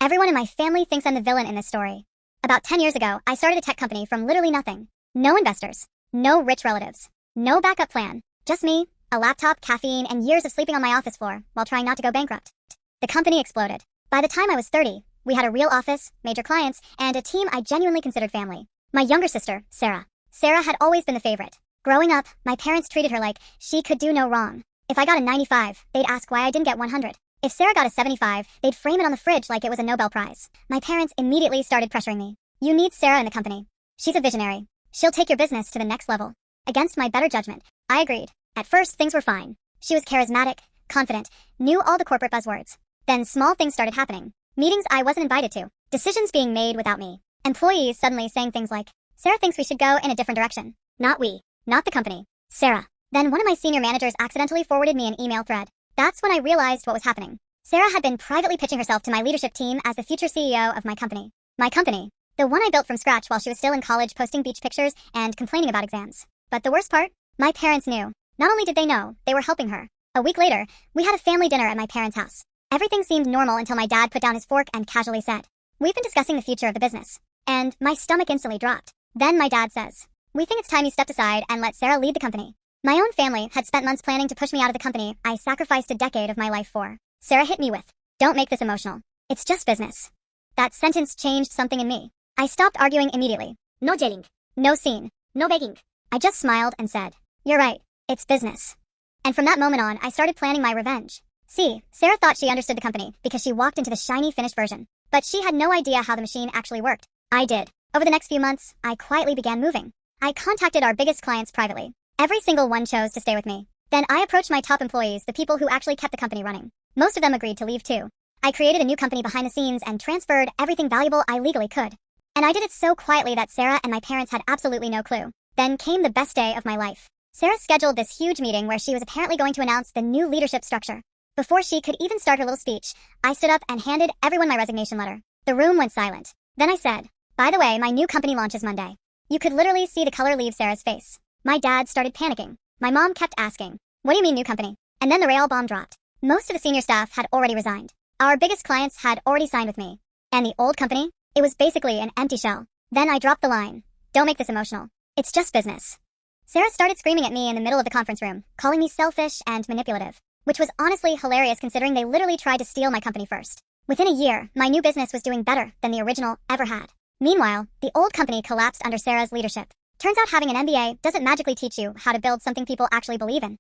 Everyone in my family thinks I'm the villain in this story. About 10 years ago, I started a tech company from literally nothing. No investors. No rich relatives. No backup plan. Just me, a laptop, caffeine, and years of sleeping on my office floor while trying not to go bankrupt. The company exploded. By the time I was 30, we had a real office, major clients, and a team I genuinely considered family. My younger sister, Sarah. Sarah had always been the favorite. Growing up, my parents treated her like she could do no wrong. If I got a 95, they'd ask why I didn't get 100. If Sarah got a 75, they'd frame it on the fridge like it was a Nobel Prize. My parents immediately started pressuring me. You need Sarah in the company. She's a visionary. She'll take your business to the next level. Against my better judgment, I agreed. At first, things were fine. She was charismatic, confident, knew all the corporate buzzwords. Then small things started happening. Meetings I wasn't invited to. Decisions being made without me. Employees suddenly saying things like, Sarah thinks we should go in a different direction. Not we. Not the company. Sarah. Then one of my senior managers accidentally forwarded me an email thread. That's when I realized what was happening. Sarah had been privately pitching herself to my leadership team as the future CEO of my company. My company. The one I built from scratch while she was still in college posting beach pictures and complaining about exams. But the worst part? My parents knew. Not only did they know, they were helping her. A week later, we had a family dinner at my parents' house. Everything seemed normal until my dad put down his fork and casually said, We've been discussing the future of the business. And my stomach instantly dropped. Then my dad says, We think it's time you stepped aside and let Sarah lead the company. My own family had spent months planning to push me out of the company I sacrificed a decade of my life for. Sarah hit me with, Don't make this emotional. It's just business. That sentence changed something in me. I stopped arguing immediately. No yelling. No scene. No begging. I just smiled and said, You're right. It's business. And from that moment on, I started planning my revenge. See, Sarah thought she understood the company because she walked into the shiny finished version. But she had no idea how the machine actually worked. I did. Over the next few months, I quietly began moving. I contacted our biggest clients privately. Every single one chose to stay with me. Then I approached my top employees, the people who actually kept the company running. Most of them agreed to leave too. I created a new company behind the scenes and transferred everything valuable I legally could. And I did it so quietly that Sarah and my parents had absolutely no clue. Then came the best day of my life. Sarah scheduled this huge meeting where she was apparently going to announce the new leadership structure. Before she could even start her little speech, I stood up and handed everyone my resignation letter. The room went silent. Then I said, By the way, my new company launches Monday. You could literally see the color leave Sarah's face. My dad started panicking. My mom kept asking, What do you mean new company? And then the rail bomb dropped. Most of the senior staff had already resigned. Our biggest clients had already signed with me. And the old company? It was basically an empty shell. Then I dropped the line. Don't make this emotional. It's just business. Sarah started screaming at me in the middle of the conference room, calling me selfish and manipulative, which was honestly hilarious considering they literally tried to steal my company first. Within a year, my new business was doing better than the original ever had. Meanwhile, the old company collapsed under Sarah's leadership. Turns out having an MBA doesn't magically teach you how to build something people actually believe in.